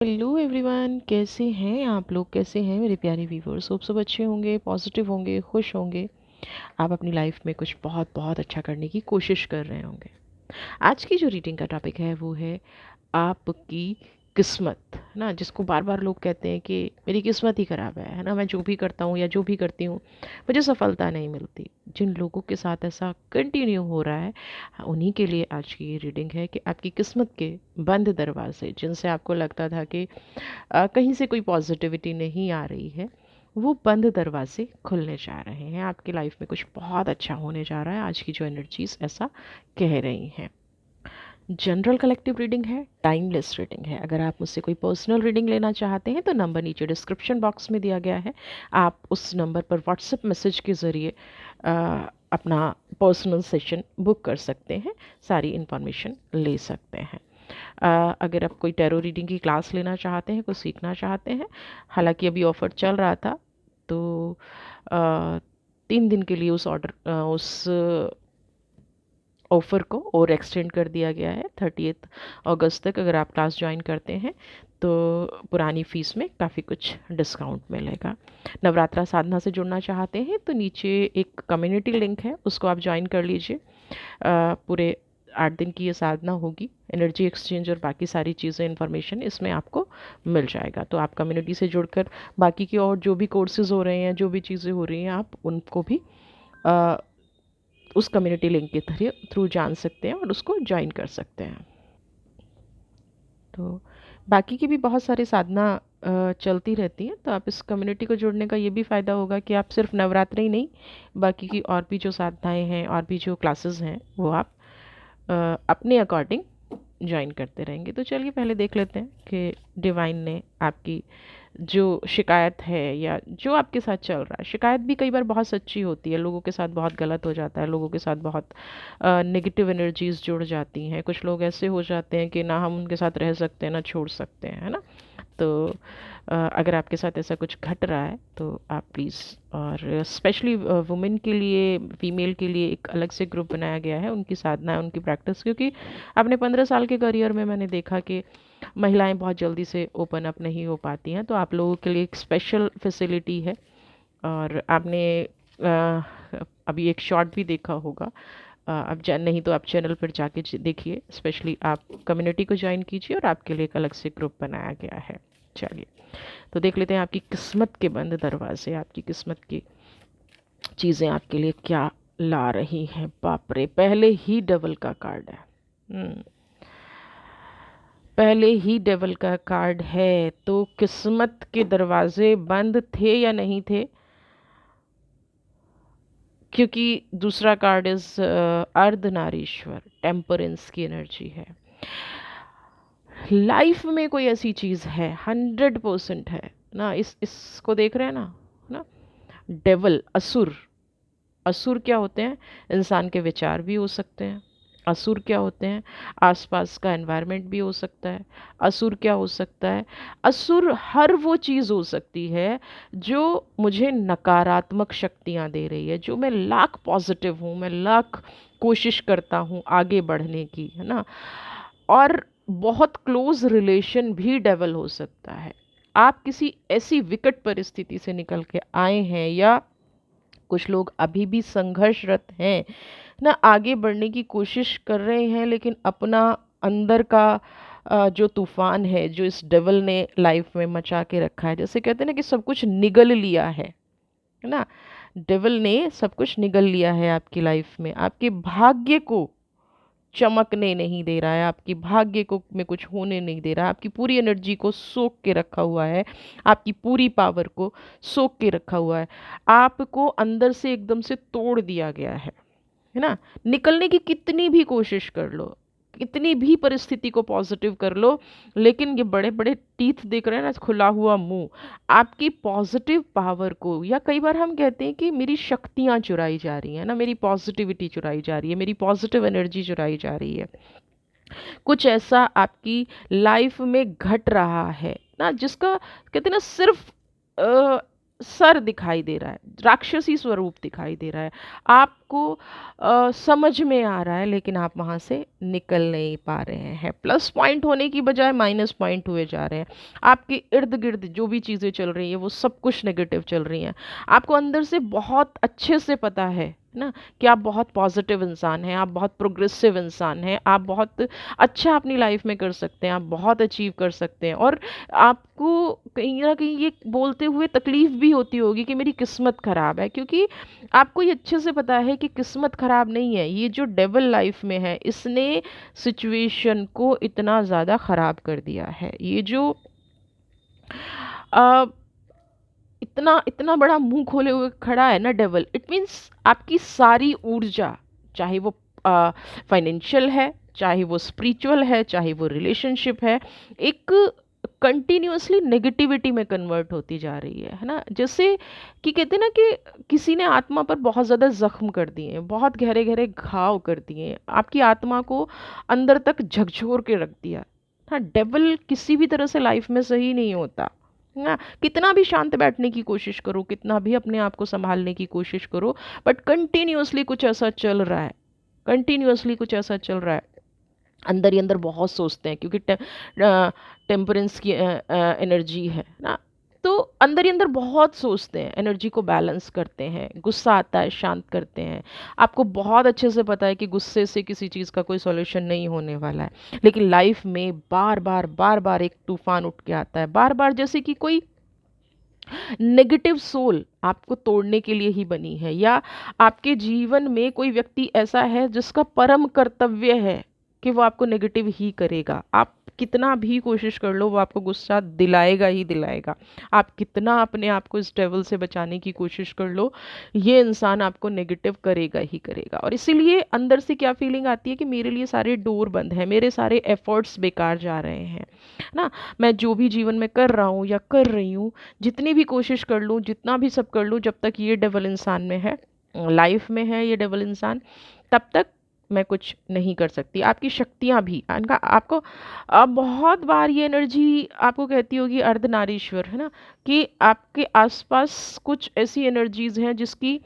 Hello everyone, कैसे हैं आप लोग? कैसे हैं मेरे प्यारे व्यूवर्स? होप सब अच्छे होंगे, पॉजिटिव होंगे, खुश होंगे। आप अपनी लाइफ में कुछ बहुत बहुत अच्छा करने की कोशिश कर रहे होंगे। आज की जो रीडिंग का टॉपिक है वो है आपकी किस्मत, है ना। जिसको बार बार लोग कहते हैं कि मेरी किस्मत ही ख़राब है ना। मैं जो भी करता हूँ या जो भी करती हूँ मुझे सफलता नहीं मिलती। जिन लोगों के साथ ऐसा कंटिन्यू हो रहा है उन्हीं के लिए आज की ये रीडिंग है कि आपकी किस्मत के बंद दरवाजे, जिनसे आपको लगता था कि कहीं से कोई पॉजिटिविटी नहीं आ रही है, वो बंद दरवाजे खुलने जा रहे हैं। आपकी लाइफ में कुछ बहुत अच्छा होने जा रहा है। आज की जो एनर्जीज ऐसा कह रही हैं। जनरल कलेक्टिव रीडिंग है, टाइमलेस रीडिंग है। अगर आप मुझसे कोई पर्सनल रीडिंग लेना चाहते हैं तो नंबर नीचे डिस्क्रिप्शन बॉक्स में दिया गया है। आप उस नंबर पर व्हाट्सएप मैसेज के ज़रिए अपना पर्सनल सेशन बुक कर सकते हैं, सारी इन्फॉर्मेशन ले सकते हैं। अगर आप कोई टैरो रीडिंग की क्लास लेना चाहते हैं, कुछ सीखना चाहते हैं, हालांकि अभी ऑफ़र चल रहा था तो 3 दिन के लिए उस ऑफ़र को और एक्सटेंड कर दिया गया है 30 अगस्त तक। अगर आप क्लास ज्वाइन करते हैं तो पुरानी फ़ीस में काफ़ी कुछ डिस्काउंट मिलेगा। नवरात्रा साधना से जुड़ना चाहते हैं तो नीचे एक कम्युनिटी लिंक है, उसको आप ज्वाइन कर लीजिए। पूरे 8 दिन की ये साधना होगी। एनर्जी एक्सचेंज और बाकी सारी चीज़ें, इन्फॉर्मेशन इसमें आपको मिल जाएगा। तो आप कम्युनिटी से जुड़कर बाकी की और जो भी कोर्सेज़ हो रहे हैं, जो भी चीज़ें हो रही हैं, आप उनको भी उस कम्युनिटी लिंक के थ्रू जान सकते हैं और उसको ज्वाइन कर सकते हैं। तो बाकी की भी बहुत सारी साधना चलती रहती हैं, तो आप इस कम्युनिटी को जुड़ने का ये भी फ़ायदा होगा कि आप सिर्फ नवरात्रि ही नहीं, बाकी की और भी जो साधनाएं हैं और भी जो क्लासेस हैं वो आप अपने अकॉर्डिंग ज्वाइन करते रहेंगे। तो चलिए पहले देख लेते हैं कि डिवाइन ने आपकी जो शिकायत है या जो आपके साथ चल रहा है, शिकायत भी कई बार बहुत सच्ची होती है, लोगों के साथ बहुत गलत हो जाता है, लोगों के साथ बहुत नेगेटिव एनर्जीज जुड़ जाती हैं। कुछ लोग ऐसे हो जाते हैं कि ना हम उनके साथ रह सकते हैं ना छोड़ सकते हैं, है ना। तो अगर आपके साथ ऐसा कुछ घट रहा है तो आप प्लीज़, और स्पेशली वुमेन के लिए, फीमेल के लिए एक अलग से ग्रुप बनाया गया है, उनकी साधना है, उनकी प्रैक्टिस। क्योंकि अपने 15 साल के करियर में मैंने देखा कि महिलाएं बहुत जल्दी से ओपन अप नहीं हो पाती हैं, तो आप लोगों के लिए एक स्पेशल फैसिलिटी है। और आपने अ, अभी एक शॉर्ट भी देखा होगा। अब नहीं तो आप चैनल पर जाके देखिए, स्पेशली आप कम्युनिटी को ज्वाइन कीजिए और आपके लिए एक अलग से ग्रुप बनाया गया है। चलिए तो देख लेते हैं आपकी किस्मत के बंद दरवाजे, आपकी किस्मत की चीज़ें आपके लिए क्या ला रही हैं। बाप रे, पहले ही डबल का कार्ड है। पहले ही डेवल का कार्ड है, तो किस्मत के दरवाजे बंद थे या नहीं थे? क्योंकि दूसरा कार्ड इज अर्धनारीश्वर, टेम्परेंस की एनर्जी है। लाइफ में कोई ऐसी चीज़ है, 100% है ना। इसको देख रहे हैं ना। डेवल, असुर। असुर क्या होते हैं? इंसान के विचार भी हो सकते हैं। असुर क्या होते हैं? आसपास का एनवायरनमेंट भी हो सकता है। असुर क्या हो सकता है? असुर हर वो चीज़ हो सकती है जो मुझे नकारात्मक शक्तियाँ दे रही है, जो मैं लाख पॉजिटिव हूँ, मैं लाख कोशिश करता हूँ आगे बढ़ने की, है ना। और बहुत क्लोज रिलेशन भी डेवल हो सकता है। आप किसी ऐसी विकट परिस्थिति से निकल के आए हैं, या कुछ लोग अभी भी संघर्षरत हैं ना, आगे बढ़ने की कोशिश कर रहे हैं, लेकिन अपना अंदर का जो तूफान है, जो इस डेवल ने लाइफ में मचा के रखा है, जैसे कहते हैं ना कि सब कुछ निगल लिया है ना। डेवल ने सब कुछ निगल लिया है आपकी लाइफ में, आपके भाग्य को चमकने नहीं दे रहा है, आपकी भाग्य को में कुछ होने नहीं दे रहा है, आपकी पूरी एनर्जी को सोख के रखा हुआ है, आपकी पूरी पावर को सोख के रखा हुआ है। आपको अंदर से एकदम से तोड़ दिया गया है ना। निकलने की कितनी भी कोशिश कर लो, कितनी भी परिस्थिति को पॉजिटिव कर लो, लेकिन ये बड़े बड़े टीथ देख रहे हैं ना, खुला हुआ मुंह, आपकी पॉजिटिव पावर को, या कई बार हम कहते हैं कि मेरी शक्तियाँ चुराई जा रही हैं ना, मेरी पॉजिटिविटी चुराई जा रही है, मेरी पॉजिटिव एनर्जी चुराई जा रही है। कुछ ऐसा आपकी लाइफ में घट रहा है ना, जिसका कहते हैं ना, सिर्फ सर दिखाई दे रहा है, राक्षसी स्वरूप दिखाई दे रहा है, आपको समझ में आ रहा है, लेकिन आप वहाँ से निकल नहीं पा रहे हैं। प्लस पॉइंट होने की बजाय माइनस पॉइंट हुए जा रहे हैं। आपके इर्द गिर्द जो भी चीज़ें चल रही हैं वो सब कुछ नेगेटिव चल रही हैं। आपको अंदर से बहुत अच्छे से पता है ना कि आप बहुत पॉजिटिव इंसान हैं, आप बहुत प्रोग्रेसिव इंसान हैं, आप बहुत अच्छा अपनी लाइफ में कर सकते हैं, आप बहुत अचीव कर सकते हैं। और आपको कहीं ना कहीं ये बोलते हुए तकलीफ भी होती होगी कि मेरी किस्मत ख़राब है, क्योंकि आपको ये अच्छे से पता है कि किस्मत ख़राब नहीं है, ये जो डेविल लाइफ में है इसने सिचुएशन को इतना ज़्यादा ख़राब कर दिया है। ये जो अ, इतना इतना बड़ा मुंह खोले हुए खड़ा है ना डेविल, इट मीन्स आपकी सारी ऊर्जा, चाहे वो फाइनेंशियल है, चाहे वो स्पिरिचुअल है, चाहे वो रिलेशनशिप है, एक कंटिन्यूअसली नेगेटिविटी में कन्वर्ट होती जा रही है ना। जैसे कि कहते हैं ना कि किसी ने आत्मा पर बहुत ज़्यादा जख्म कर दिए हैं, बहुत गहरे गहरे घाव कर दिए हैं, आपकी आत्मा को अंदर तक झकझोर के रख दिया। हाँ, डेविल किसी भी तरह से लाइफ में सही नहीं होता ना। कितना भी शांत बैठने की कोशिश करो, कितना भी अपने आप को संभालने की कोशिश करो, बट कंटिन्यूअसली कुछ ऐसा चल रहा है, कंटिन्यूअसली कुछ ऐसा चल रहा है। अंदर ही अंदर बहुत सोचते हैं, क्योंकि टेम्परेंस की एनर्जी है ना, तो अंदर ही अंदर बहुत सोचते हैं, एनर्जी को बैलेंस करते हैं, गुस्सा आता है शांत करते हैं। आपको बहुत अच्छे से पता है कि गुस्से से किसी चीज़ का कोई सॉल्यूशन नहीं होने वाला है, लेकिन लाइफ में बार बार बार बार एक तूफान उठ के आता है, बार बार, जैसे कि कोई नेगेटिव सोल आपको तोड़ने के लिए ही बनी है, या आपके जीवन में कोई व्यक्ति ऐसा है जिसका परम कर्तव्य है कि वो आपको नेगेटिव ही करेगा। आप कितना भी कोशिश कर लो, वो आपको गुस्सा दिलाएगा ही दिलाएगा। आप कितना अपने आप को इस डेविल से बचाने की कोशिश कर लो, ये इंसान आपको नेगेटिव करेगा ही करेगा। और इसीलिए अंदर से क्या फीलिंग आती है कि मेरे लिए सारे डोर बंद हैं, मेरे सारे एफर्ट्स बेकार जा रहे हैं ना। मैं जो भी जीवन में कर रहा हूँ या कर रही हूँ, जितनी भी कोशिश कर लूँ, जितना भी सब कर लूँ, जब तक ये डेविल इंसान में है, लाइफ में है ये डेविल इंसान, तब तक मैं कुछ नहीं कर सकती। आपकी शक्तियाँ भी इनका आपको बहुत बार ये एनर्जी आपको कहती होगी अर्धनारीश्वर, है ना, कि आपके आसपास कुछ ऐसी एनर्जीज हैं जिसकी,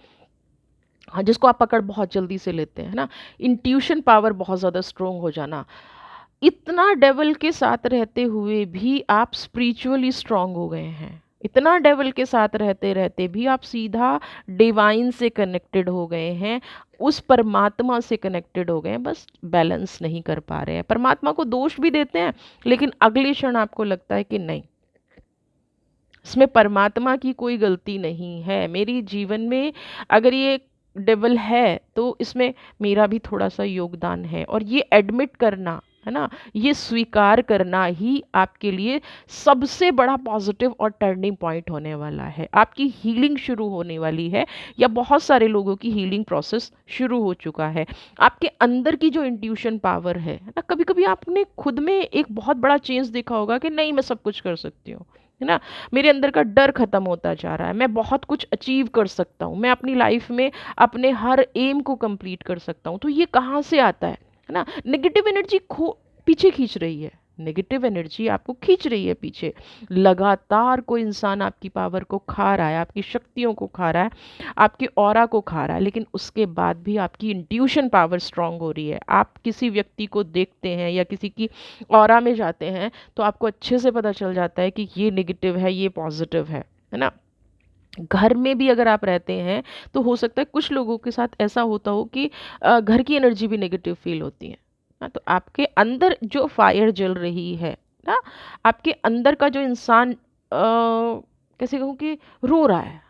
हाँ, जिसको आप पकड़ बहुत जल्दी से लेते हैं ना। इंट्यूशन पावर बहुत ज़्यादा स्ट्रोंग हो जाना, इतना डेवल के साथ रहते हुए भी आप स्पिरिचुअली स्ट्रांग हो गए हैं, इतना डेवल के साथ रहते रहते भी आप सीधा डिवाइन से कनेक्टेड हो गए हैं, उस परमात्मा से कनेक्टेड हो गए हैं, बस बैलेंस नहीं कर पा रहे हैं। परमात्मा को दोष भी देते हैं, लेकिन अगले क्षण आपको लगता है कि नहीं, इसमें परमात्मा की कोई गलती नहीं है, मेरी जीवन में अगर ये डेवल है तो इसमें मेरा भी थोड़ा सा योगदान है। और ये एडमिट करना, है ना, ये स्वीकार करना ही आपके लिए सबसे बड़ा पॉजिटिव और टर्निंग पॉइंट होने वाला है। आपकी हीलिंग शुरू होने वाली है, या बहुत सारे लोगों की हीलिंग प्रोसेस शुरू हो चुका है। आपके अंदर की जो इंट्यूशन पावर है ना, कभी कभी आपने खुद में एक बहुत बड़ा चेंज देखा होगा कि नहीं, मैं सब कुछ कर सकती हूँ, है ना, मेरे अंदर का डर खत्म होता जा रहा है, मैं बहुत कुछ अचीव कर सकता हूँ, मैं अपनी लाइफ में अपने हर एम को कंप्लीट कर सकता हूँ। तो ये कहाँ से आता है ना, नेगेटिव एनर्जी खो पीछे खींच रही है, नेगेटिव एनर्जी आपको खींच रही है पीछे। लगातार कोई इंसान आपकी पावर को खा रहा है, आपकी शक्तियों को खा रहा है, आपकी ऑरा को खा रहा है, लेकिन उसके बाद भी आपकी इंट्यूशन पावर स्ट्रांग हो रही है। आप किसी व्यक्ति को देखते हैं या किसी की ऑरा में जाते हैं तो आपको अच्छे से पता चल जाता है कि ये नेगेटिव है, ये पॉजिटिव है ना। घर में भी अगर आप रहते हैं तो हो सकता है कुछ लोगों के साथ ऐसा होता हो कि घर की एनर्जी भी नेगेटिव फील होती है ना। तो आपके अंदर जो फायर जल रही है ना, आपके अंदर का जो इंसान कैसे कहूँ कि रो रहा है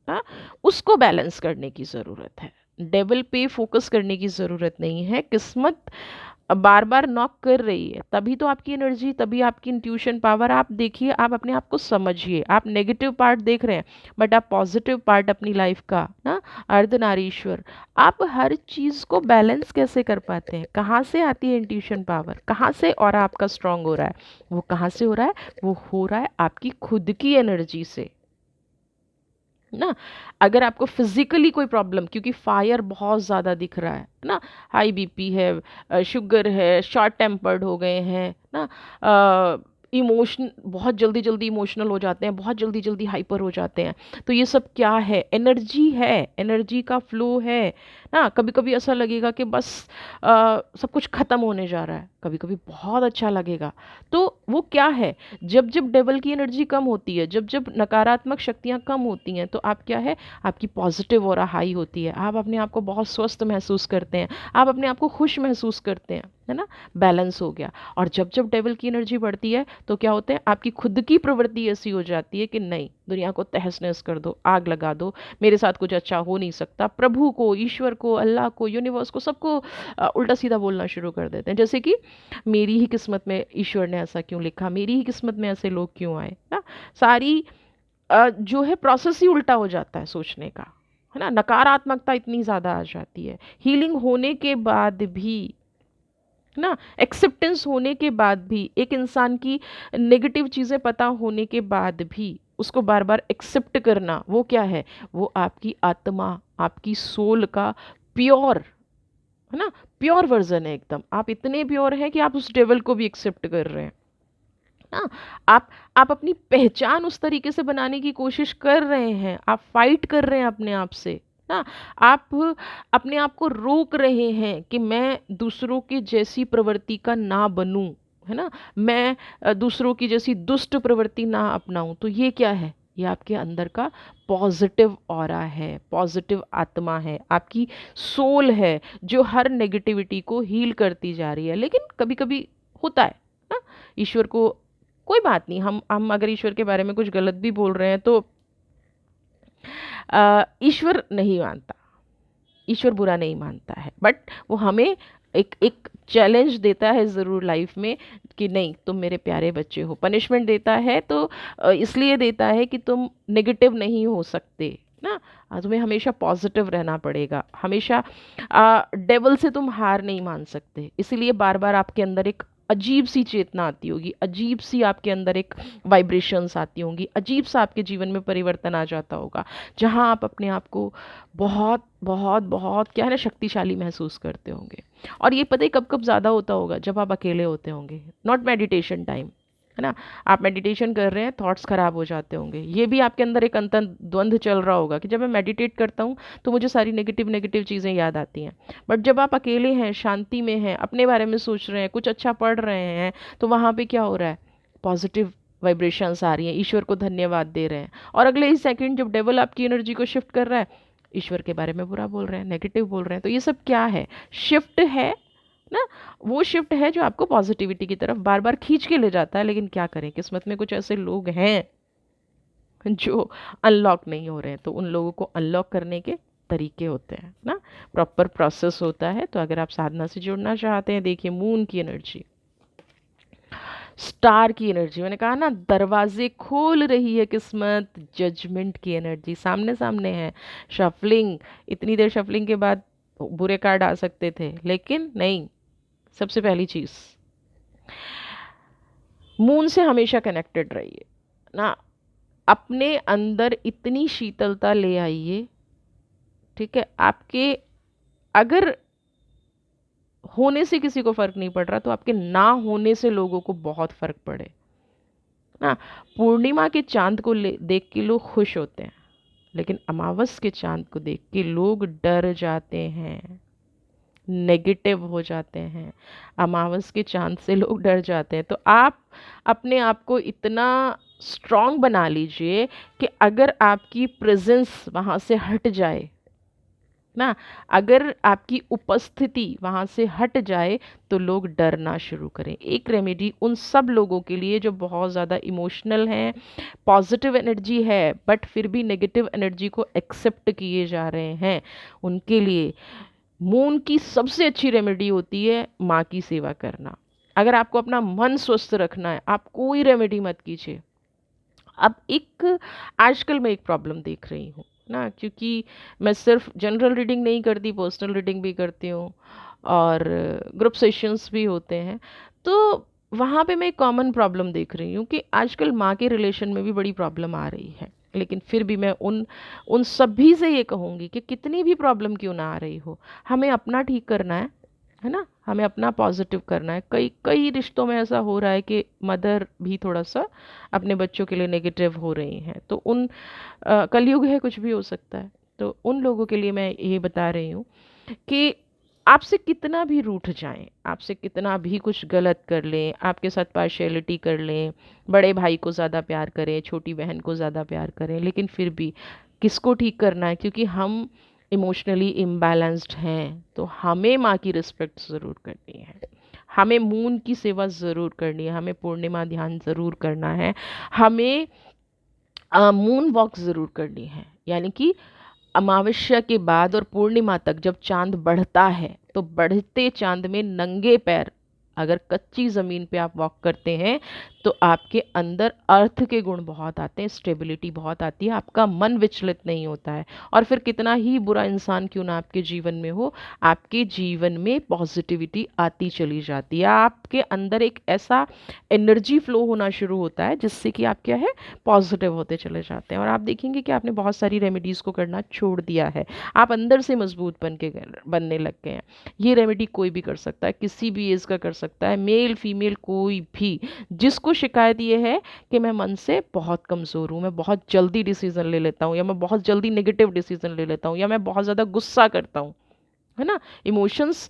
ना, उसको बैलेंस करने की ज़रूरत है। डेवल पे फोकस करने की ज़रूरत नहीं है। किस्मत बार बार नॉक कर रही है, तभी तो आपकी एनर्जी, तभी आपकी इंट्यूशन पावर। आप देखिए, आप अपने आप को समझिए, आप नेगेटिव पार्ट देख रहे हैं, बट आप पॉजिटिव पार्ट अपनी लाइफ का ना, अर्धनारीश्वर, आप हर चीज़ को बैलेंस कैसे कर पाते हैं? कहाँ से आती है इंट्यूशन पावर, कहाँ से और आपका स्ट्रांग हो रहा है? वो कहाँ से हो रहा है? वो हो रहा है आपकी खुद की एनर्जी से ना। अगर आपको फिजिकली कोई प्रॉब्लम, क्योंकि फायर बहुत ज़्यादा दिख रहा है ना, हाई बीपी है, शुगर है, शॉर्ट टेम्पर्ड हो गए हैं ना, बहुत जल्दी जल्दी इमोशनल हो जाते हैं, बहुत जल्दी जल्दी हाइपर हो जाते हैं। तो ये सब क्या है? एनर्जी है, एनर्जी का फ्लो है ना। कभी कभी ऐसा लगेगा कि बस सब कुछ ख़त्म होने जा रहा है, कभी कभी बहुत अच्छा लगेगा। तो वो क्या है? जब जब डेवल की एनर्जी कम होती है, जब जब नकारात्मक शक्तियाँ कम होती हैं, तो आप क्या है, आपकी पॉजिटिव ऑरा हाई होती है, आप अपने आप को बहुत स्वस्थ महसूस करते हैं, आप अपने आप को खुश महसूस करते हैं, है ना। बैलेंस हो गया। और जब जब डेविल की एनर्जी बढ़ती है तो क्या होता है, आपकी खुद की प्रवृत्ति ऐसी हो जाती है कि नहीं, दुनिया को तहस नहस कर दो, आग लगा दो, मेरे साथ कुछ अच्छा हो नहीं सकता। प्रभु को, ईश्वर को, अल्लाह को, यूनिवर्स को, सबको उल्टा सीधा बोलना शुरू कर देते हैं, जैसे कि मेरी ही किस्मत में ईश्वर ने ऐसा क्यों लिखा, मेरी ही किस्मत में ऐसे लोग क्यों आए ना। सारी जो है प्रोसेस ही उल्टा हो जाता है सोचने का, है ना। नकारात्मकता इतनी ज़्यादा आ जाती है। हीलिंग होने के बाद भी ना, एक्सेप्टेंस होने के बाद भी, एक इंसान की नेगेटिव चीज़ें पता होने के बाद भी उसको बार बार एक्सेप्ट करना, वो क्या है, वो आपकी आत्मा, आपकी सोल का प्योर, है ना, प्योर वर्जन है एकदम। आप इतने प्योर हैं कि आप उस डेवल को भी एक्सेप्ट कर रहे हैं ना। आप आप अपनी पहचान उस तरीके से बनाने की कोशिश कर रहे हैं, आप फाइट कर रहे हैं अपने आप से ना। आप अपने आप को रोक रहे हैं कि मैं दूसरों की जैसी प्रवृत्ति का ना बनूं, है ना। मैं दूसरों की जैसी दुष्ट प्रवृत्ति ना अपनाऊं। तो ये क्या है? ये आपके अंदर का पॉजिटिव ऑरा है, पॉजिटिव आत्मा है, आपकी सोल है, जो हर नेगेटिविटी को हील करती जा रही है। लेकिन कभी कभी होता है ना, ईश्वर को, कोई बात नहीं, हम अगर ईश्वर के बारे में कुछ गलत भी बोल रहे हैं तो ईश्वर नहीं मानता, ईश्वर बुरा नहीं मानता है, बट वो हमें एक एक चैलेंज देता है ज़रूर लाइफ में कि नहीं, तुम मेरे प्यारे बच्चे हो। पनिशमेंट देता है तो इसलिए देता है कि तुम नेगेटिव नहीं हो सकते ना। तुम्हें हमेशा पॉजिटिव रहना पड़ेगा, हमेशा डेवल से तुम हार नहीं मान सकते। इसलिए बार बार आपके अंदर एक अजीब सी चेतना आती होगी, अजीब सी आपके अंदर एक वाइब्रेशंस आती होंगी, अजीब सा आपके जीवन में परिवर्तन आ जाता होगा, जहाँ आप अपने आप को बहुत बहुत बहुत क्या है ना, शक्तिशाली महसूस करते होंगे। और ये पता ही कब कब ज़्यादा होता होगा, जब आप अकेले होते होंगे, नॉट मेडिटेशन टाइम, है ना। आप मेडिटेशन कर रहे हैं, थॉट्स खराब हो जाते होंगे, ये भी आपके अंदर एक अंतर द्वंद्व चल रहा होगा कि जब मैं मेडिटेट करता हूँ तो मुझे सारी नेगेटिव नेगेटिव चीज़ें याद आती हैं। बट जब आप अकेले हैं, शांति में हैं, अपने बारे में सोच रहे हैं, कुछ अच्छा पढ़ रहे हैं, तो वहाँ पे क्या हो रहा है, पॉजिटिव वाइब्रेशंस आ रही हैं, ईश्वर को धन्यवाद दे रहे हैं। और अगले ही सेकंड जब डेवल आपकी एनर्जी को शिफ्ट कर रहा है, ईश्वर के बारे में बुरा बोल रहे हैं, नेगेटिव बोल रहे हैं। तो ये सब क्या है? शिफ्ट है ना। वो शिफ्ट है जो आपको पॉजिटिविटी की तरफ बार बार खींच के ले जाता है। लेकिन क्या करें, किस्मत में कुछ ऐसे लोग हैं जो अनलॉक नहीं हो रहे हैं। तो उन लोगों को अनलॉक करने के तरीके होते हैं ना, प्रॉपर प्रोसेस होता है। तो अगर आप साधना से जुड़ना चाहते हैं, देखिए मून की एनर्जी, स्टार की एनर्जी, मैंने कहा ना दरवाजे खोल रही है किस्मत, जजमेंट की एनर्जी सामने सामने है। शफलिंग, इतनी देर शफलिंग के बाद बुरे कार्ड आ सकते थे, लेकिन नहीं। सबसे पहली चीज, मून से हमेशा कनेक्टेड रहिए ना, अपने अंदर इतनी शीतलता ले आइए, ठीक है। आपके अगर होने से किसी को फर्क नहीं पड़ रहा, तो आपके ना होने से लोगों को बहुत फर्क पड़े ना। पूर्णिमा के चांद को देख के लोग खुश होते हैं, लेकिन अमावस के चांद को देख के लोग डर जाते हैं, नेगेटिव हो जाते हैं। अमावस के चांद से लोग डर जाते हैं। तो आप अपने आप को इतना स्ट्रांग बना लीजिए कि अगर आपकी प्रेजेंस वहाँ से हट जाए ना, अगर आपकी उपस्थिति वहाँ से हट जाए, तो लोग डरना शुरू करें। एक रेमेडी उन सब लोगों के लिए जो बहुत ज़्यादा इमोशनल हैं, पॉजिटिव एनर्जी है बट फिर भी नेगेटिव एनर्जी को एक्सेप्ट किए जा रहे हैं, उनके लिए मून की सबसे अच्छी रेमेडी होती है माँ की सेवा करना। अगर आपको अपना मन स्वस्थ रखना है, आप कोई रेमेडी मत कीजिए। अब एक आजकल मैं एक प्रॉब्लम देख रही हूँ ना, क्योंकि मैं सिर्फ जनरल रीडिंग नहीं करती, पर्सनल रीडिंग भी करती हूँ और ग्रुप सेशंस भी होते हैं। तो वहाँ पे मैं एक कॉमन प्रॉब्लम देख रही हूँ कि आजकल माँ के रिलेशन में भी बड़ी प्रॉब्लम आ रही है। लेकिन फिर भी मैं उन उन सभी से ये कहूँगी कि कितनी भी प्रॉब्लम क्यों ना आ रही हो, हमें अपना ठीक करना है, है ना। हमें अपना पॉजिटिव करना है। कई कई रिश्तों में ऐसा हो रहा है कि मदर भी थोड़ा सा अपने बच्चों के लिए नेगेटिव हो रही हैं, तो उन कलयुग है, कुछ भी हो सकता है। तो उन लोगों के लिए मैं ये बता रही हूँ कि आपसे कितना भी रूठ जाएं, आपसे कितना भी कुछ गलत कर लें, आपके साथ पार्शियलिटी कर लें, बड़े भाई को ज़्यादा प्यार करें, छोटी बहन को ज़्यादा प्यार करें, लेकिन फिर भी किसको ठीक करना है? क्योंकि हम इमोशनली इम्बैलेंस्ड हैं, तो हमें माँ की रिस्पेक्ट ज़रूर करनी है, हमें मून की सेवा ज़रूर करनी है, हमें पूर्णिमा ध्यान ज़रूर करना है, हमें मून वॉक ज़रूर करनी है। यानी कि अमावस्या के बाद और पूर्णिमा तक जब चांद बढ़ता है, तो बढ़ते चांद में नंगे पैर अगर कच्ची ज़मीन पे आप वॉक करते हैं, तो आपके अंदर अर्थ के गुण बहुत आते हैं, स्टेबिलिटी बहुत आती है, आपका मन विचलित नहीं होता है। और फिर कितना ही बुरा इंसान क्यों ना आपके जीवन में हो, आपके जीवन में पॉजिटिविटी आती चली जाती है, आपके अंदर एक ऐसा एनर्जी फ्लो होना शुरू होता है जिससे कि आप क्या है, पॉजिटिव होते चले जाते हैं। और आप देखेंगे कि आपने बहुत सारी रेमेडीज़ को करना छोड़ दिया है, आप अंदर से मजबूत बनने लग गए हैं। ये रेमेडी कोई भी कर सकता है, किसी भी एज का कर सकता है, मेल फीमेल कोई भी। जिसको शिकायत ये है कि मैं मन से बहुत कमज़ोर हूँ, मैं बहुत जल्दी डिसीज़न ले लेता हूँ, या मैं बहुत जल्दी नेगेटिव डिसीज़न ले लेता हूँ, या मैं बहुत ज़्यादा गुस्सा करता हूँ, है ना। इमोशंस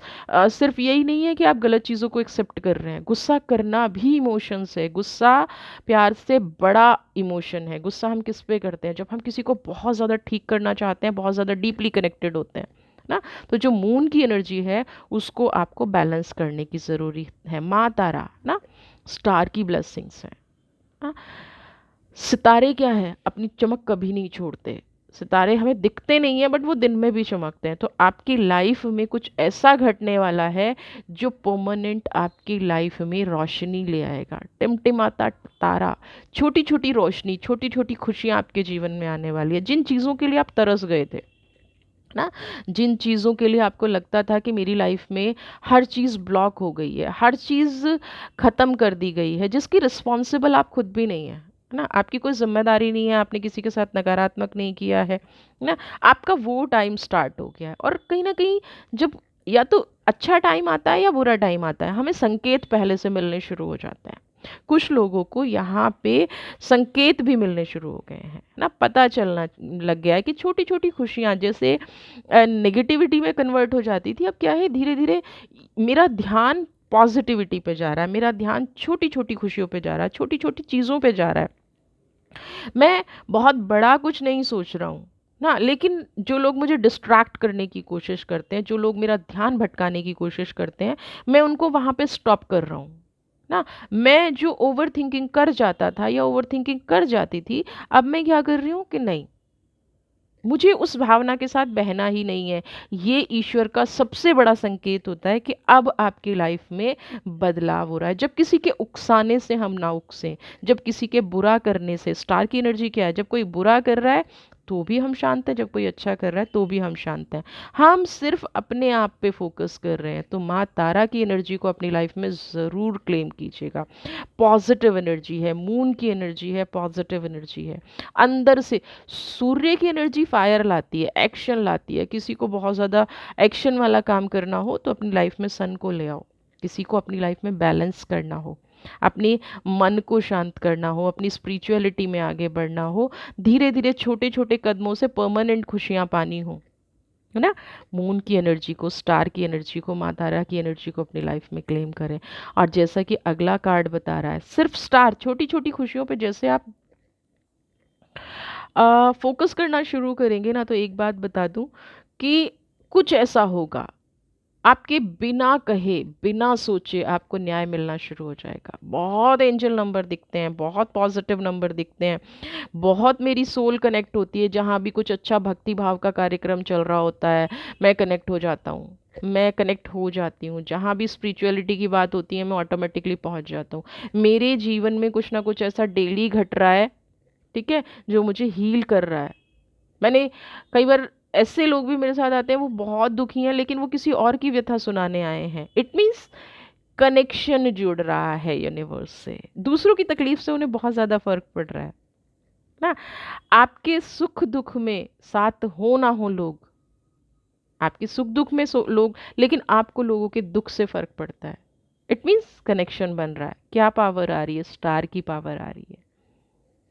सिर्फ यही नहीं है कि आप गलत चीज़ों को एक्सेप्ट कर रहे हैं, गुस्सा करना भी इमोशंस है। गुस्सा प्यार से बड़ा इमोशन है। गुस्सा हम किस पे करते हैं? जब हम किसी को बहुत ज़्यादा ठीक करना चाहते हैं, बहुत ज़्यादा डीपली कनेक्टेड होते हैं ना। तो जो मून की एनर्जी है उसको आपको बैलेंस करने की ज़रूरी है। माँ तारा ना, स्टार की ब्लेसिंग्स है ना। सितारे क्या है, अपनी चमक कभी नहीं छोड़ते। सितारे हमें दिखते नहीं है, बट वो दिन में भी चमकते हैं। तो आपकी लाइफ में कुछ ऐसा घटने वाला है जो परमानेंट आपकी लाइफ में रोशनी ले आएगा। टिमटिमाता तारा, छोटी छोटी रोशनी, छोटी छोटी खुशियाँ आपके जीवन में आने वाली है। जिन चीज़ों के लिए आप तरस गए थे ना, जिन चीज़ों के लिए आपको लगता था कि मेरी लाइफ में हर चीज़ ब्लॉक हो गई है, हर चीज़ ख़त्म कर दी गई है, जिसकी रिस्पॉन्सिबल आप खुद भी नहीं है ना, आपकी कोई जिम्मेदारी नहीं है, आपने किसी के साथ नकारात्मक नहीं किया है ना, आपका वो टाइम स्टार्ट हो गया है। और कहीं ना कहीं जब या तो अच्छा टाइम आता है या बुरा टाइम आता है, हमें संकेत पहले से मिलने शुरू हो जाते हैं। कुछ लोगों को यहाँ पे संकेत भी मिलने शुरू हो गए हैं ना, पता चलना लग गया है कि छोटी छोटी खुशियाँ जैसे नेगेटिविटी में कन्वर्ट हो जाती थी, अब क्या है, धीरे धीरे मेरा ध्यान पॉजिटिविटी पे जा रहा है, मेरा ध्यान छोटी छोटी खुशियों पे जा रहा है, छोटी छोटी चीज़ों पे जा रहा है। मैं बहुत बड़ा कुछ नहीं सोच रहा हूँ ना, लेकिन जो लोग मुझे डिस्ट्रैक्ट करने की कोशिश करते हैं, जो लोग मेरा ध्यान भटकाने की कोशिश करते हैं, मैं उनको वहाँ पे स्टॉप कर रहा हूँ ना। मैं जो ओवर थिंकिंग कर जाता था या ओवर थिंकिंग कर जाती थी, अब मैं क्या कर रही हूँ कि नहीं, मुझे उस भावना के साथ बहना ही नहीं है। ये ईश्वर का सबसे बड़ा संकेत होता है कि अब आपकी लाइफ में बदलाव हो रहा है। जब किसी के उकसाने से हम ना उकसें, जब किसी के बुरा करने से, स्टार की एनर्जी क्या है, जब कोई बुरा कर रहा है तो भी हम शांत हैं, जब कोई अच्छा कर रहा है तो भी हम शांत हैं। हम सिर्फ अपने आप पे फोकस कर रहे हैं। तो माँ तारा की एनर्जी को अपनी लाइफ में ज़रूर क्लेम कीजिएगा। पॉजिटिव एनर्जी है, मून की एनर्जी है, पॉजिटिव एनर्जी है। अंदर से सूर्य की एनर्जी फायर लाती है, एक्शन लाती है। किसी को बहुत ज़्यादा एक्शन वाला काम करना हो तो अपनी लाइफ में सन को ले आओ। किसी को अपनी लाइफ में बैलेंस करना हो, अपने मन को शांत करना हो, अपनी स्पिरिचुअलिटी में आगे बढ़ना हो, धीरे धीरे छोटे छोटे कदमों से परमानेंट खुशियाँ पानी हो, है ना, मून की एनर्जी को, स्टार की एनर्जी को, माँ तारा की एनर्जी को अपनी लाइफ में क्लेम करें। और जैसा कि अगला कार्ड बता रहा है, सिर्फ स्टार, छोटी छोटी खुशियों पे जैसे आप फोकस करना शुरू करेंगे ना, तो एक बात बता दूं कि कुछ ऐसा होगा, आपके बिना कहे बिना सोचे आपको न्याय मिलना शुरू हो जाएगा। बहुत एंजल नंबर दिखते हैं, बहुत पॉजिटिव नंबर दिखते हैं, बहुत मेरी सोल कनेक्ट होती है। जहाँ भी कुछ अच्छा भक्ति भाव का कार्यक्रम चल रहा होता है, मैं कनेक्ट हो जाता हूँ, मैं कनेक्ट हो जाती हूँ। जहाँ भी स्पिरिचुअलिटी की बात होती है मैं ऑटोमेटिकली पहुँच जाता हूँ। मेरे जीवन में कुछ ना कुछ ऐसा डेली घट रहा है, ठीक है, जो मुझे हील कर रहा है। मैंने कई बार ऐसे लोग भी मेरे साथ आते हैं, वो बहुत दुखी हैं लेकिन वो किसी और की व्यथा सुनाने आए हैं। इट मीन्स कनेक्शन जुड़ रहा है यूनिवर्स से, दूसरों की तकलीफ से उन्हें बहुत ज़्यादा फर्क पड़ रहा है ना। आपके सुख दुख में साथ हो ना हो लोग, आपके सुख दुख में लोग, लेकिन आपको लोगों के दुख से फर्क पड़ता है। इट मीन्स कनेक्शन बन रहा है। क्या पावर आ रही है? स्टार की पावर आ रही है,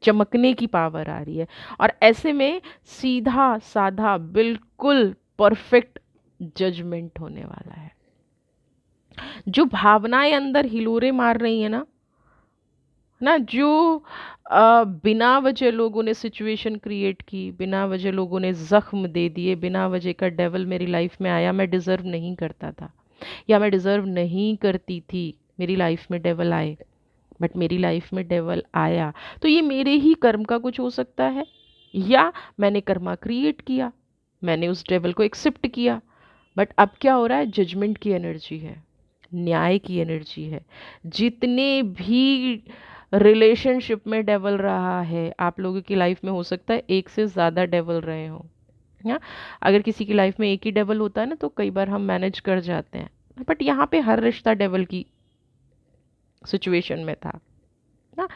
चमकने की पावर आ रही है। और ऐसे में सीधा साधा बिल्कुल परफेक्ट जजमेंट होने वाला है। जो भावनाएं अंदर हिलोरे मार रही है ना, जो बिना वजह लोगों ने सिचुएशन क्रिएट की, बिना वजह लोगों ने जख्म दे दिए, बिना वजह का डेवल मेरी लाइफ में आया, मैं डिज़र्व नहीं करता था या मैं डिज़र्व नहीं करती थी मेरी लाइफ में डेवल आए, बट मेरी लाइफ में डेवल आया, तो ये मेरे ही कर्म का कुछ हो सकता है, या मैंने कर्मा क्रिएट किया, मैंने उस डेवल को एक्सेप्ट किया। बट अब क्या हो रहा है? जजमेंट की एनर्जी है, न्याय की एनर्जी है। जितने भी रिलेशनशिप में डेवल रहा है, आप लोगों की लाइफ में हो सकता है एक से ज़्यादा डेवल रहे हो। हाँ, अगर किसी की लाइफ में एक ही डेवल होता है ना, तो कई बार हम मैनेज कर जाते हैं, बट यहाँ पे हर रिश्ता डेवल की सिचुएशन में था ना।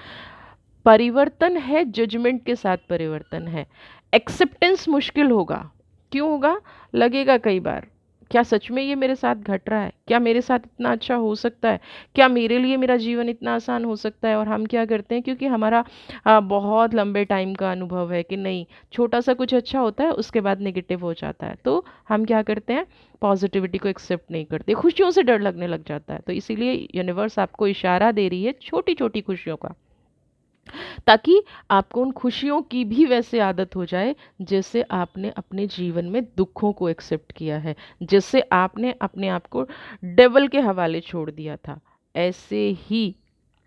परिवर्तन है, जजमेंट के साथ परिवर्तन है। एक्सेप्टेंस मुश्किल होगा। क्यों होगा? लगेगा कई बार, क्या सच में ये मेरे साथ घट रहा है? क्या मेरे साथ इतना अच्छा हो सकता है? क्या मेरे लिए मेरा जीवन इतना आसान हो सकता है? और हम क्या करते हैं, क्योंकि हमारा बहुत लंबे टाइम का अनुभव है कि नहीं, छोटा सा कुछ अच्छा होता है उसके बाद नेगेटिव हो जाता है, तो हम क्या करते हैं, पॉजिटिविटी को एक्सेप्ट नहीं करते, खुशियों से डर लगने लग जाता है। तो इसीलिए यूनिवर्स आपको इशारा दे रही है छोटी छोटी खुशियों का, ताकि आपको उन खुशियों की भी वैसे आदत हो जाए जैसे आपने अपने जीवन में दुखों को एक्सेप्ट किया है, जैसे आपने अपने आप को डेवल के हवाले छोड़ दिया था। ऐसे ही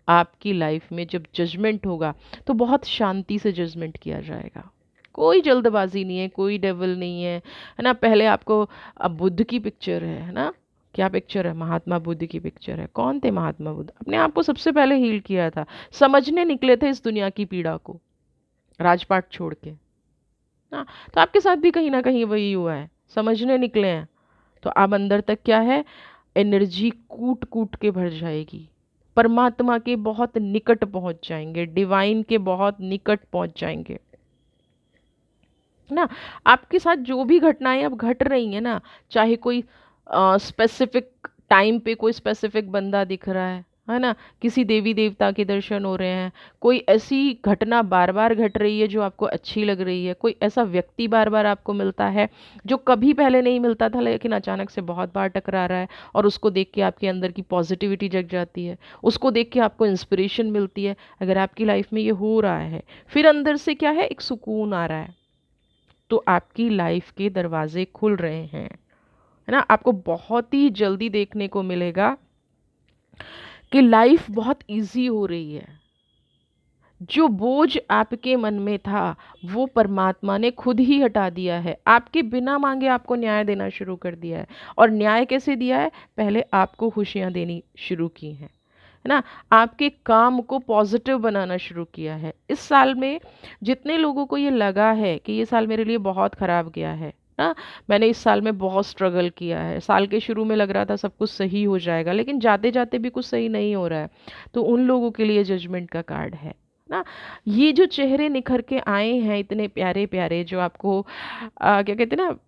आपकी लाइफ में जब जजमेंट होगा तो बहुत शांति से जजमेंट किया जाएगा। कोई जल्दबाजी नहीं है, कोई डेवल नहीं है ना। पहले आपको, अब बुद्ध की पिक्चर है ना, क्या पिक्चर है? महात्मा बुद्ध की पिक्चर है। कौन थे महात्मा बुद्ध? अपने आप को सबसे पहले हील किया था, समझने निकले थे इस दुनिया की पीड़ा को, राजपाट छोड़ के ना। तो आपके साथ भी कहीं ना कहीं वही हुआ है, समझने निकले हैं। तो अब अंदर तक क्या है, एनर्जी कूट कूट के भर जाएगी, परमात्मा के बहुत निकट पहुंच जाएंगे, डिवाइन के बहुत निकट पहुंच जाएंगे ना। आपके साथ जो भी घटनाएं अब घट रही हैं ना, चाहे कोई स्पेसिफिक टाइम पे कोई स्पेसिफिक बंदा दिख रहा है ना, किसी देवी देवता के दर्शन हो रहे हैं, कोई ऐसी घटना बार बार घट रही है जो आपको अच्छी लग रही है, कोई ऐसा व्यक्ति बार बार आपको मिलता है जो कभी पहले नहीं मिलता था लेकिन अचानक से बहुत बार टकरा रहा है, और उसको देख के आपके अंदर की पॉजिटिविटी जग जाती है, उसको देख के आपको इंस्पिरेशन मिलती है। अगर आपकी लाइफ में ये हो रहा है, फिर अंदर से क्या है, एक सुकून आ रहा है, तो आपकी लाइफ के दरवाजे खुल रहे हैं, है ना। आपको बहुत ही जल्दी देखने को मिलेगा कि लाइफ बहुत इजी हो रही है। जो बोझ आपके मन में था वो परमात्मा ने खुद ही हटा दिया है, आपके बिना मांगे आपको न्याय देना शुरू कर दिया है। और न्याय कैसे दिया है? पहले आपको खुशियां देनी शुरू की हैं, है ना। आपके काम को पॉजिटिव बनाना शुरू किया है। इस साल में जितने लोगों को ये लगा है कि ये साल मेरे लिए बहुत ख़राब गया है ना, मैंने इस साल में बहुत स्ट्रगल किया है, साल के शुरू में लग रहा था सब कुछ सही हो जाएगा लेकिन जाते जाते भी कुछ सही नहीं हो रहा है, तो उन लोगों के लिए जजमेंट का कार्ड है ना। ये जो चेहरे निखर के आए हैं इतने प्यारे प्यारे, जो आपको क्या कहते हैं ना,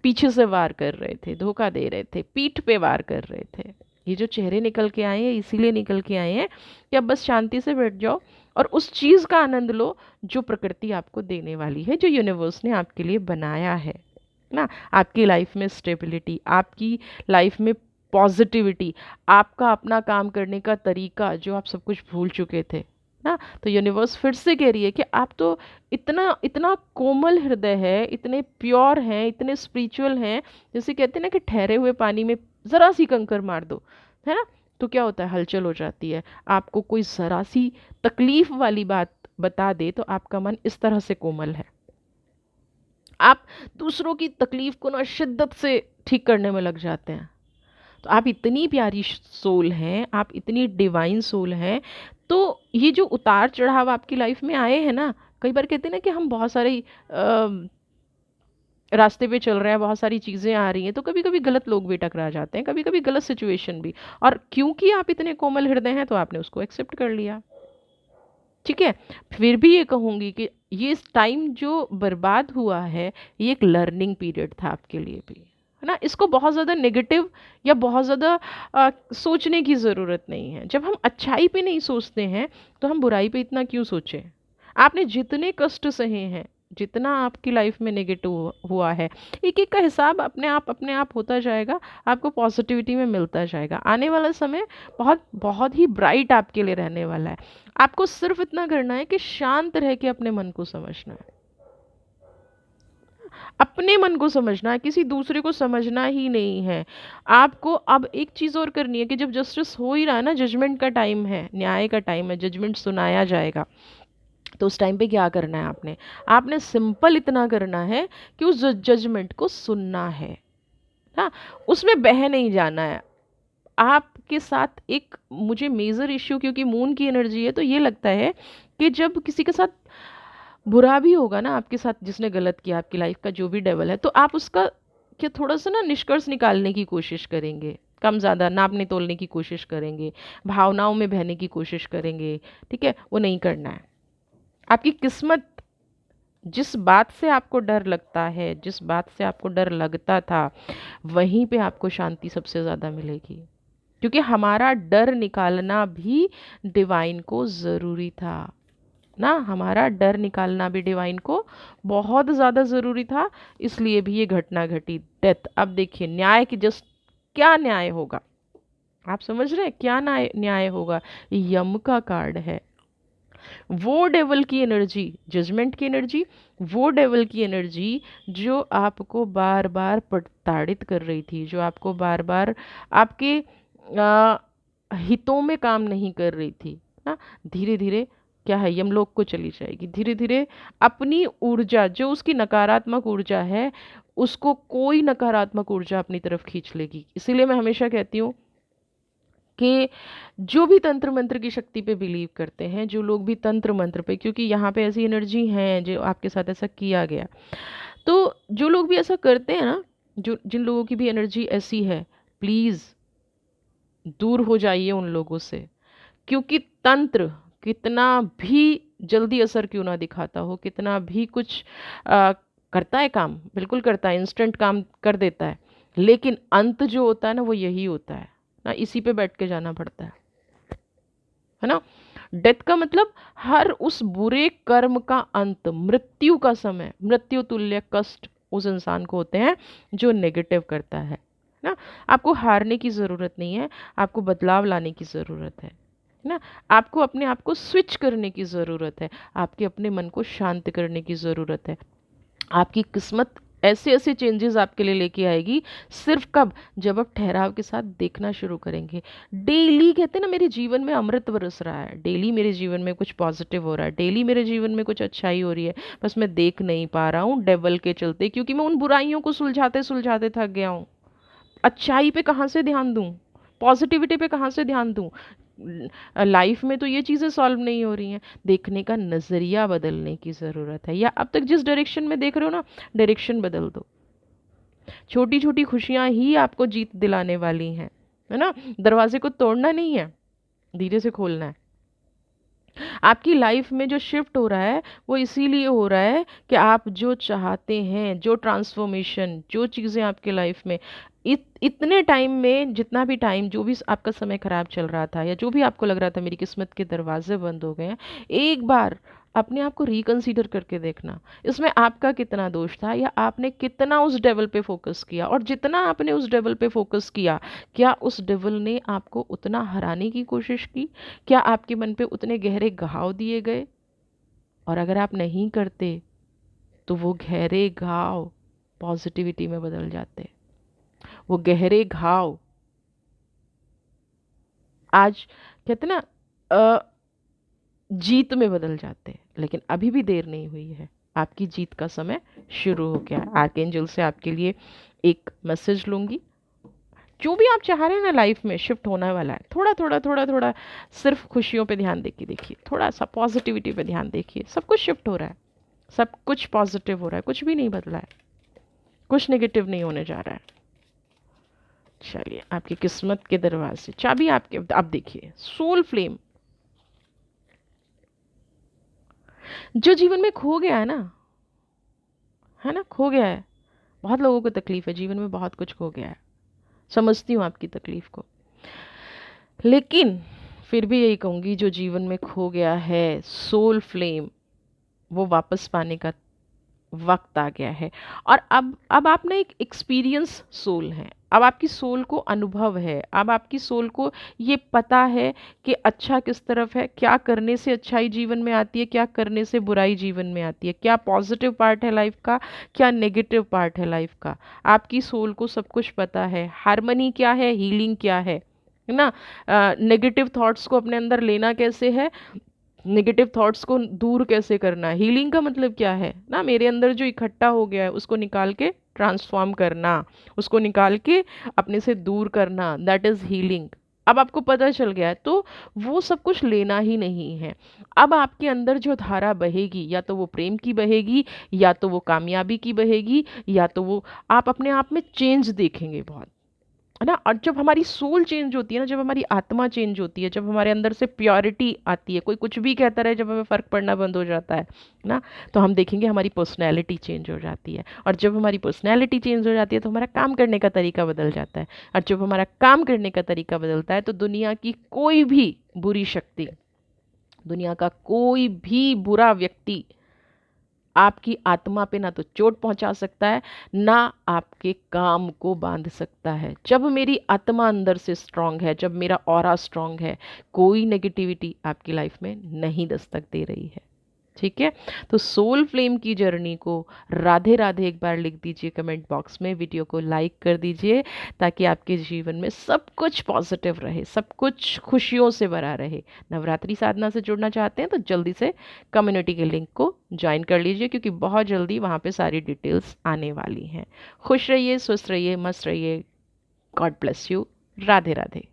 पीछे से वार कर रहे थे, धोखा दे रहे थे, पीठ पे वार कर रहे थे, ये जो चेहरे निकल के आए हैं इसीलिए निकल के आए हैं कि अब बस शांति से बैठ जाओ और उस चीज़ का आनंद लो जो प्रकृति आपको देने वाली है, जो यूनिवर्स ने आपके लिए बनाया है ना। आपकी लाइफ में स्टेबिलिटी, आपकी लाइफ में पॉजिटिविटी, आपका अपना काम करने का तरीका जो आप सब कुछ भूल चुके थे ना। तो यूनिवर्स फिर से कह रही है कि आप तो इतना इतना कोमल हृदय है, इतने प्योर हैं, इतने स्पिरिचुअल हैं, जैसे कहते हैं ना कि ठहरे हुए पानी में ज़रा सी कंकर मार दो, है ना, तो क्या होता है, हलचल हो जाती है। आपको कोई ज़रा सी तकलीफ वाली बात बता दे तो आपका मन इस तरह से कोमल है, आप दूसरों की तकलीफ को ना शिद्दत से ठीक करने में लग जाते हैं। तो आप इतनी प्यारी सोल हैं, आप इतनी डिवाइन सोल हैं। तो ये जो उतार चढ़ाव आपकी लाइफ में आए हैं ना, कई बार कहते हैं ना कि हम बहुत सारे रास्ते पे चल रहे हैं, बहुत सारी चीज़ें आ रही हैं, तो कभी कभी गलत लोग भी टकरा जाते हैं, कभी कभी गलत सिचुएशन भी, और क्योंकि आप इतने कोमल हृदय हैं तो आपने उसको एक्सेप्ट कर लिया। ठीक है, फिर भी ये कहूँगी कि ये टाइम जो बर्बाद हुआ है, ये एक लर्निंग पीरियड था आपके लिए भी, है ना। इसको बहुत ज़्यादा नेगेटिव या बहुत ज़्यादा सोचने की ज़रूरत नहीं है। जब हम अच्छाई पे नहीं सोचते हैं तो हम बुराई पे इतना क्यों सोचें। आपने जितने कष्ट सहे हैं, जितना आपकी लाइफ में नेगेटिव हुआ है, एक एक का हिसाब अपने आप होता जाएगा, आपको पॉजिटिविटी में मिलता जाएगा। आने वाला समय बहुत बहुत ही ब्राइट आपके लिए रहने वाला है। आपको सिर्फ इतना करना है कि शांत रह के अपने मन को समझना है, अपने मन को समझना है, किसी दूसरे को समझना ही नहीं है। आपको अब एक चीज़ और करनी है कि जब जस्टिस हो ही रहा है ना, जजमेंट का टाइम है, न्याय का टाइम है, जजमेंट सुनाया जाएगा, तो उस टाइम पे क्या करना है आपने, आपने सिंपल इतना करना है कि उस जजमेंट को सुनना है। हाँ, उसमें बह नहीं जाना है। आपके साथ एक मुझे मेजर इश्यू, क्योंकि मून की एनर्जी है, तो ये लगता है कि जब किसी के साथ बुरा भी होगा ना आपके साथ, जिसने गलत किया, आपकी लाइफ का जो भी डेवल है, तो आप उसका क्या थोड़ा सा ना निष्कर्ष निकालने की कोशिश करेंगे, कम ज़्यादा नापने तोलने की कोशिश करेंगे, भावनाओं में बहने की कोशिश करेंगे। ठीक है, वो नहीं करना है। आपकी किस्मत, जिस बात से आपको डर लगता है, जिस बात से आपको डर लगता था, वहीं पे आपको शांति सबसे ज़्यादा मिलेगी। क्योंकि हमारा डर निकालना भी डिवाइन को ज़रूरी था ना, हमारा डर निकालना भी डिवाइन को बहुत ज़्यादा ज़रूरी था। इसलिए भी ये घटना घटी, डेथ। अब देखिए न्याय की जस्ट क्या न्याय होगा, आप समझ रहे हैं क्या न्याय न्याय होगा। यम का कार्ड है, वो डेवल की एनर्जी, जजमेंट की एनर्जी, वो डेवल की एनर्जी जो आपको बार बार प्रताड़ित कर रही थी, जो आपको बार बार आपके आ, हितों में काम नहीं कर रही थी ना, धीरे धीरे क्या है, यमलोक को चली जाएगी। धीरे धीरे अपनी ऊर्जा, जो उसकी नकारात्मक ऊर्जा है, उसको कोई नकारात्मक ऊर्जा अपनी तरफ खींच लेगी। इसीलिए मैं हमेशा कहती हूँ कि जो भी तंत्र मंत्र की शक्ति पे बिलीव करते हैं, जो लोग भी तंत्र मंत्र पे, क्योंकि यहाँ पे ऐसी एनर्जी हैं जो आपके साथ ऐसा किया गया, तो जो लोग भी ऐसा करते हैं ना, जो जिन लोगों की भी एनर्जी ऐसी है, प्लीज़ दूर हो जाइए उन लोगों से। क्योंकि तंत्र कितना भी जल्दी असर क्यों ना दिखाता हो, कितना भी कुछ आ, करता है काम, बिल्कुल करता है, इंस्टेंट काम कर देता है, लेकिन अंत जो होता है ना, वो यही होता है ना, इसी पे बैठ के जाना पड़ता है ना। डेथ का मतलब हर उस बुरे कर्म का अंत, मृत्यु का समय, मृत्यु तुल्य कष्ट उस इंसान को होते हैं जो नेगेटिव करता है ना। आपको हारने की ज़रूरत नहीं है, आपको बदलाव लाने की ज़रूरत है ना। आपको अपने आप को स्विच करने की ज़रूरत है, आपके अपने मन को शांत करने की ज़रूरत है। आपकी किस्मत ऐसे ऐसे चेंजेस आपके लिए लेके आएगी, सिर्फ कब, जब आप ठहराव के साथ देखना शुरू करेंगे। डेली कहते हैं ना, मेरे जीवन में अमृत बरस रहा है, डेली मेरे जीवन में कुछ पॉजिटिव हो रहा है, डेली मेरे जीवन में कुछ अच्छाई हो रही है, बस मैं देख नहीं पा रहा हूँ डेवल के चलते, क्योंकि मैं उन बुराइयों को सुलझाते सुलझाते थक गया हूँ। अच्छाई पे कहाँ से ध्यान दूँ, पॉजिटिविटी पे कहाँ से ध्यान दूँ। लाइफ में तो ये चीज़ें सॉल्व नहीं हो रही हैं। देखने का नज़रिया बदलने की ज़रूरत है, या अब तक जिस डायरेक्शन में देख रहे हो ना, डायरेक्शन बदल दो। छोटी छोटी खुशियाँ ही आपको जीत दिलाने वाली हैं, है ना। दरवाजे को तोड़ना नहीं है, धीरे से खोलना है। आपकी लाइफ में जो शिफ्ट हो रहा है, वो इसीलिए हो रहा है कि आप जो चाहते हैं, जो ट्रांसफॉर्मेशन, जो चीज़ें आपके लाइफ में इतने टाइम में, जितना भी टाइम, जो भी आपका समय खराब चल रहा था, या जो भी आपको लग रहा था मेरी किस्मत के दरवाजे बंद हो गए हैं, एक बार अपने आप को रिकंसीडर करके देखना, इसमें आपका कितना दोष था, या आपने कितना उस डेवल पे फोकस किया, और जितना आपने उस डेवल पे फोकस किया, क्या उस डेवल ने आपको उतना हराने की कोशिश की, क्या आपके मन पे उतने गहरे घाव दिए गए। और अगर आप नहीं करते तो वो गहरे घाव पॉजिटिविटी में बदल जाते, वो गहरे घाव आज कहते ना जीत में बदल जाते। लेकिन अभी भी देर नहीं हुई है, आपकी जीत का समय शुरू हो गया है। आर्कएंजल से आपके लिए एक मैसेज लूंगी, जो भी आप चाह रहे हैं ना लाइफ में, शिफ्ट होने वाला है, थोड़ा थोड़ा थोड़ा थोड़ा, सिर्फ खुशियों पे ध्यान देखिए, देखिए थोड़ा सा पॉजिटिविटी पे ध्यान देखिए, सब कुछ शिफ्ट हो रहा है, सब कुछ पॉजिटिव हो रहा है, कुछ भी नहीं बदला है, कुछ नेगेटिव नहीं होने जा रहा है। चलिए, आपकी किस्मत के दरवाजे, चाबी आपके, अब देखिए सोल फ्लेम। जो जीवन में खो गया है ना, खो गया है। बहुत लोगों को तकलीफ है, जीवन में बहुत कुछ खो गया है, समझती हूँ आपकी तकलीफ को। लेकिन फिर भी यही कहूँगी, जो जीवन में खो गया है सोल फ्लेम, वो वापस पाने का वक्त आ गया है। और अब आप ना एक एक्सपीरियंस सोल हैं। अब आपकी सोल को अनुभव है, अब आपकी सोल को ये पता है कि अच्छा किस तरफ है, क्या करने से अच्छाई जीवन में आती है, क्या करने से बुराई जीवन में आती है, क्या पॉजिटिव पार्ट है लाइफ का, क्या नेगेटिव पार्ट है लाइफ का। आपकी सोल को सब कुछ पता है, हार्मनी क्या है, हीलिंग क्या है ना। नेगेटिव थॉट्स को अपने अंदर लेना कैसे है, नेगेटिव थॉट्स को दूर कैसे करना है। हीलिंग का मतलब क्या है ना, मेरे अंदर जो इकट्ठा हो गया है उसको निकाल के ट्रांसफॉर्म करना, उसको निकाल के अपने से दूर करना, दैट इज़ हीलिंग। अब आपको पता चल गया है, तो वो सब कुछ लेना ही नहीं है। अब आपके अंदर जो धारा बहेगी, या तो वो प्रेम की बहेगी, या तो वो कामयाबी की बहेगी, या तो वो आप अपने आप में चेंज देखेंगे बहुत, है ना। और जब हमारी सोल चेंज होती है ना, जब हमारी आत्मा चेंज होती है, जब हमारे अंदर से प्योरिटी आती है, कोई कुछ भी कहता रहे, जब हमें फ़र्क पड़ना बंद हो जाता है ना, तो हम देखेंगे हमारी पर्सनैलिटी चेंज हो जाती है। और जब हमारी पर्सनैलिटी चेंज हो जाती है तो हमारा काम करने का तरीका बदल जाता है। और जब हमारा काम करने का तरीका बदलता है तो दुनिया की कोई भी बुरी शक्ति, दुनिया का कोई भी बुरा व्यक्ति आपकी आत्मा पे ना तो चोट पहुंचा सकता है, ना आपके काम को बांध सकता है। जब मेरी आत्मा अंदर से स्ट्रांग है, जब मेरा ऑरा स्ट्रांग है, कोई नेगेटिविटी आपकी लाइफ में नहीं दस्तक दे रही है। ठीक है, तो सोल फ्लेम की जर्नी को राधे राधे एक बार लिख दीजिए कमेंट बॉक्स में, वीडियो को लाइक कर दीजिए, ताकि आपके जीवन में सब कुछ पॉजिटिव रहे, सब कुछ खुशियों से भरा रहे। नवरात्रि साधना से जुड़ना चाहते हैं तो जल्दी से कम्युनिटी के लिंक को ज्वाइन कर लीजिए, क्योंकि बहुत जल्दी वहाँ पे सारी डिटेल्स आने वाली हैं। खुश रहिए, स्वस्थ रहिए, मस्त रहिए। God bless you. Radhe Radhe.